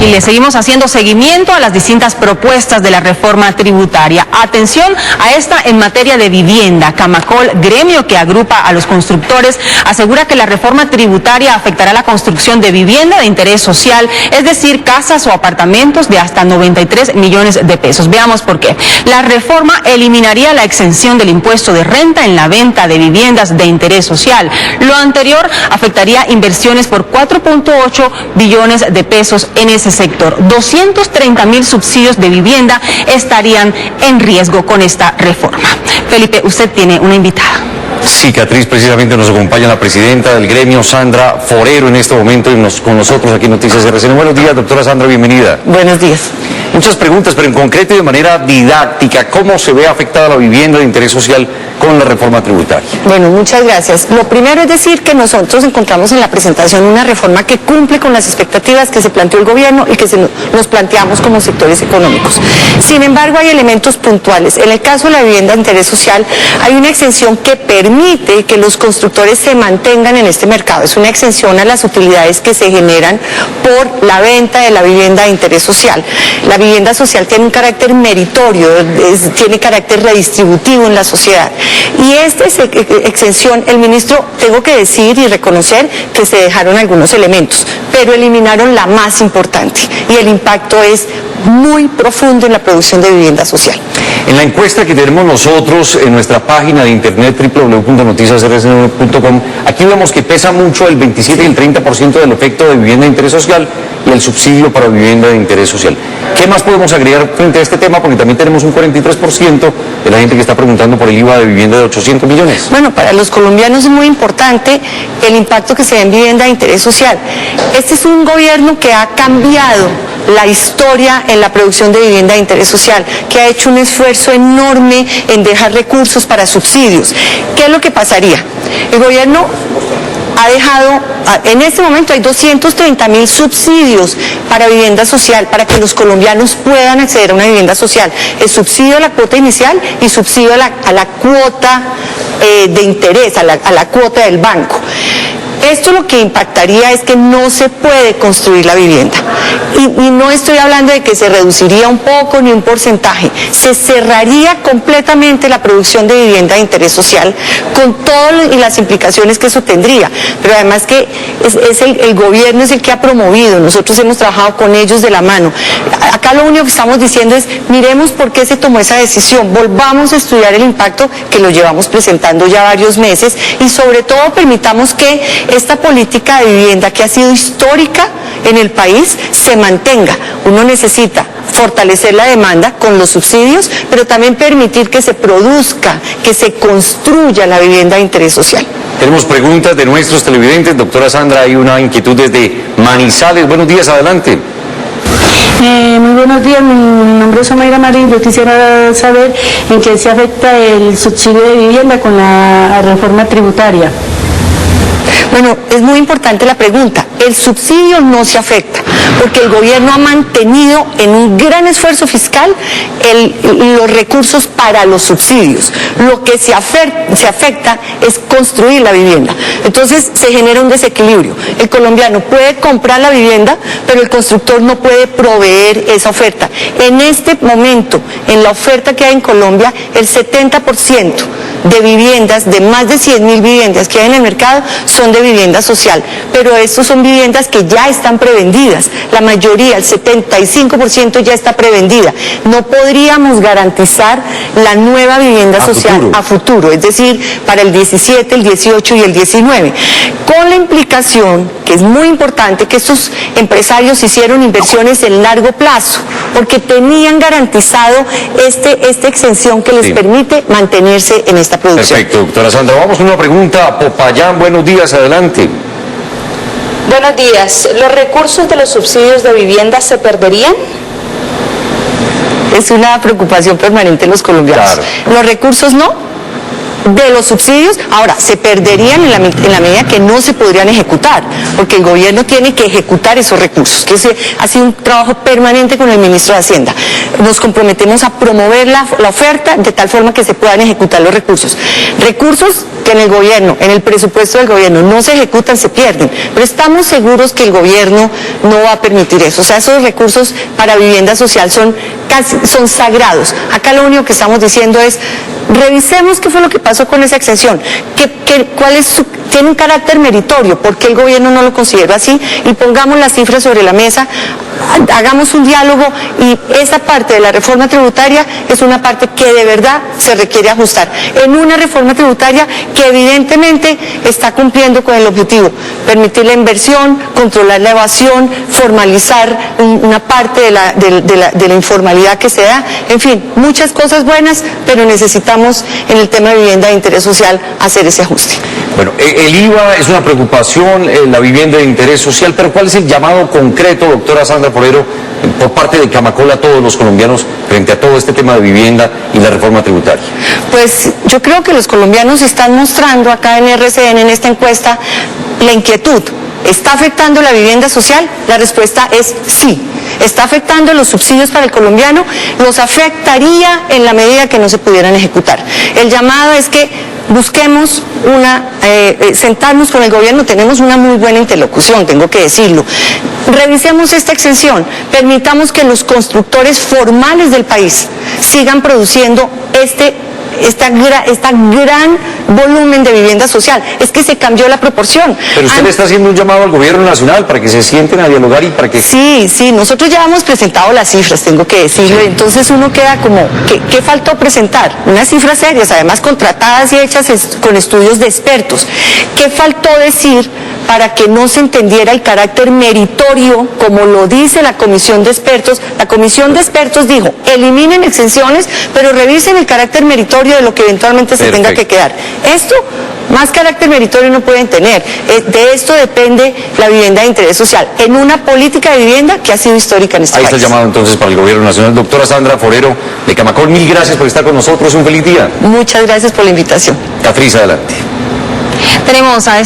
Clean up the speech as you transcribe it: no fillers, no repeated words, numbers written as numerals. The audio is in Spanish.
Y le seguimos haciendo seguimiento a las distintas propuestas de la reforma tributaria. Atención a esta en materia de vivienda. Camacol, gremio que agrupa a los constructores, asegura que la reforma tributaria afectará la construcción de vivienda de interés social, es decir, casas o apartamentos de hasta 93 millones de pesos. Veamos por qué. La reforma eliminaría la exención del impuesto de renta en la venta de viviendas de interés social. Lo anterior afectaría inversiones por 4.8 billones de pesos en ese sector. 230.000 subsidios de vivienda estarían en riesgo con esta reforma. Felipe, usted tiene una invitada. Sí, Catriz, precisamente nos acompaña la presidenta del gremio, Sandra Forero, en este momento con nosotros aquí en Noticias RCN. Buenos días, doctora Sandra, bienvenida. Buenos días. Muchas preguntas, pero en concreto y de manera didáctica, ¿cómo se ve afectada la vivienda de interés social con la reforma tributaria? Bueno, muchas gracias. Lo primero es decir que nosotros encontramos en la presentación una reforma que cumple con las expectativas que se planteó el gobierno y que nos planteamos como sectores económicos. Sin embargo, hay elementos puntuales. En el caso de la vivienda de interés social, hay una exención que permite que los constructores se mantengan en este mercado. Es una exención a las utilidades que se generan por la venta de la vivienda de interés social. La vivienda social tiene un carácter meritorio, tiene carácter redistributivo en la sociedad. Y esta exención, el ministro, tengo que decir y reconocer que se dejaron algunos elementos, pero eliminaron la más importante, y el impacto es muy profundo en la producción de vivienda social. En la encuesta que tenemos nosotros en nuestra página de internet www.noticiasrcn.com, aquí vemos que pesa mucho el 27 y el 30% del efecto de vivienda de interés social y el subsidio para vivienda de interés social. ¿Qué más podemos agregar frente a este tema? Porque también tenemos un 43% de la gente que está preguntando por el IVA de vivienda de 800 millones. Bueno, para los colombianos es muy importante el impacto que se da en vivienda de interés social. Este es un gobierno que ha cambiado la historia en la producción de vivienda de interés social, que ha hecho un esfuerzo enorme en dejar recursos para subsidios. ¿Qué es lo que pasaría? El gobierno ha dejado, en este momento hay 230.000 subsidios para vivienda social, para que los colombianos puedan acceder a una vivienda social. El subsidio a la cuota inicial y subsidio a la cuota de interés, a la cuota del banco. Esto lo que impactaría es que no se puede construir la vivienda. Y no estoy hablando de que se reduciría un poco ni un porcentaje. Se cerraría completamente la producción de vivienda de interés social con todas las implicaciones que eso tendría. Pero además que el gobierno es el que ha promovido, nosotros hemos trabajado con ellos de la mano. Acá lo único que estamos diciendo es, miremos por qué se tomó esa decisión, volvamos a estudiar el impacto que lo llevamos presentando ya varios meses y sobre todo permitamos que esta política de vivienda que ha sido histórica en el país se mantenga. Uno necesita fortalecer la demanda con los subsidios, pero también permitir que se produzca, que se construya la vivienda de interés social. Tenemos preguntas de nuestros televidentes. Doctora Sandra, hay una inquietud desde Manizales. Buenos días, adelante. Muy buenos días, mi nombre es Omaira Marín. Yo quisiera saber en qué se afecta el subsidio de vivienda con la reforma tributaria. Bueno, es muy importante la pregunta. El subsidio no se afecta, porque el gobierno ha mantenido en un gran esfuerzo fiscal los recursos para los subsidios. Lo que se afecta es construir la vivienda. Entonces se genera un desequilibrio. El colombiano puede comprar la vivienda, pero el constructor no puede proveer esa oferta. En este momento, en la oferta que hay en Colombia, el 70% de viviendas, de más de 100.000 viviendas que hay en el mercado, son de vivienda social, pero estos son viviendas que ya están prevendidas. La mayoría, el 75% ya está prevendida. No podríamos garantizar la nueva vivienda social a futuro, es decir, para el 17, el 18 y el 19. Con la implicación, que es muy importante, que estos empresarios hicieron inversiones en largo plazo, porque tenían garantizado esta exención que les permite mantenerse en esta producción. Perfecto, doctora Sandra. Vamos con una pregunta a Popayán. Buenos días, adelante. Buenos días. ¿Los recursos de los subsidios de vivienda se perderían? Es una preocupación permanente en los colombianos. Claro. Los recursos no. de los subsidios. Ahora, se perderían en la medida que no se podrían ejecutar, porque el gobierno tiene que ejecutar esos recursos, que ese ha sido un trabajo permanente con el ministro de Hacienda. Nos comprometemos a promover la oferta de tal forma que se puedan ejecutar los recursos. Recursos que en el gobierno, en el presupuesto del gobierno, no se ejecutan, se pierden, pero estamos seguros que el gobierno no va a permitir eso. O sea, esos recursos para vivienda social son sagrados. Acá lo único que estamos diciendo es, revisemos qué fue lo que pasó con esa exención, tiene un carácter meritorio, ¿por qué el gobierno no lo consideró así? Y pongamos las cifras sobre la mesa, hagamos un diálogo, y esa parte de la reforma tributaria es una parte que de verdad se requiere ajustar, en una reforma tributaria que evidentemente está cumpliendo con el objetivo, permitir la inversión, controlar la evasión, formalizar una parte de la informalidad que se da, en fin, muchas cosas buenas, pero necesitamos en el tema de vivienda de interés social hacer ese ajuste. Bueno, el IVA es una preocupación, la vivienda de interés social, pero ¿cuál es el llamado concreto, doctora Sandra Forero, por parte de Camacol a todos los colombianos frente a todo este tema de vivienda y la reforma tributaria? Pues yo creo que los colombianos están mostrando acá en RCN, en esta encuesta, la inquietud. ¿Está afectando la vivienda social? La respuesta es sí. ¿Está afectando los subsidios para el colombiano? Los afectaría en la medida que no se pudieran ejecutar. El llamado es que busquemos sentarnos con el gobierno, tenemos una muy buena interlocución, tengo que decirlo. Revisemos esta exención, permitamos que los constructores formales del país sigan produciendo este gran volumen de vivienda social. Es que se cambió la proporción. Pero usted le está haciendo un llamado al gobierno nacional para que se sienten a dialogar y para que... Sí, nosotros ya hemos presentado las cifras, tengo que decirlo, sí. Entonces uno queda como, ¿qué faltó presentar? Unas cifras serias, además contratadas y hechas con estudios de expertos. ¿Qué faltó decir para que no se entendiera el carácter meritorio, como lo dice la comisión de expertos? La comisión de expertos dijo, eliminen exenciones, pero revisen el carácter meritorio de lo que eventualmente se tenga que quedar. Esto, más carácter meritorio no pueden tener. De esto depende la vivienda de interés social, en una política de vivienda que ha sido histórica en este país. Ahí está el llamado entonces para el gobierno nacional. Doctora Sandra Forero de Camacol, mil gracias por estar con nosotros, un feliz día. Muchas gracias por la invitación. Catriz, adelante. Tenemos a